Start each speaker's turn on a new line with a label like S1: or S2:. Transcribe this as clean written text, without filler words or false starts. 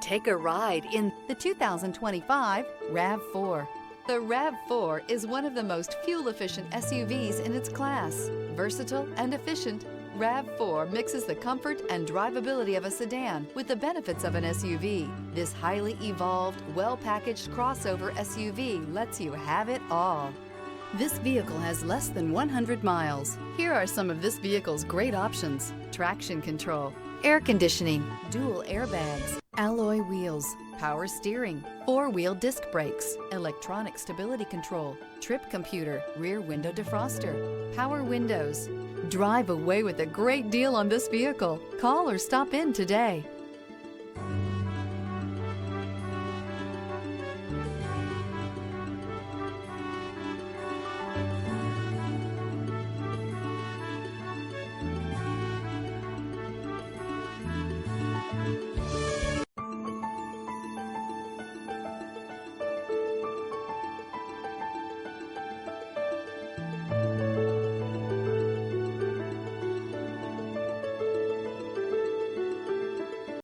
S1: Take a ride in the 2025 RAV4. The RAV4 is one of the most fuel-efficient SUVs in its class. Versatile and efficient, RAV4 mixes the comfort and drivability of a sedan with the benefits of an SUV. This highly evolved, well-packaged crossover SUV lets you have it all. This vehicle has less than 100 miles. Here are some of this vehicle's great options: traction control, air conditioning, dual airbags, alloy wheels, power steering, four-wheel disc brakes, electronic stability control, trip computer, rear window defroster, power windows. Drive away with a great deal on this vehicle. Call or stop in today.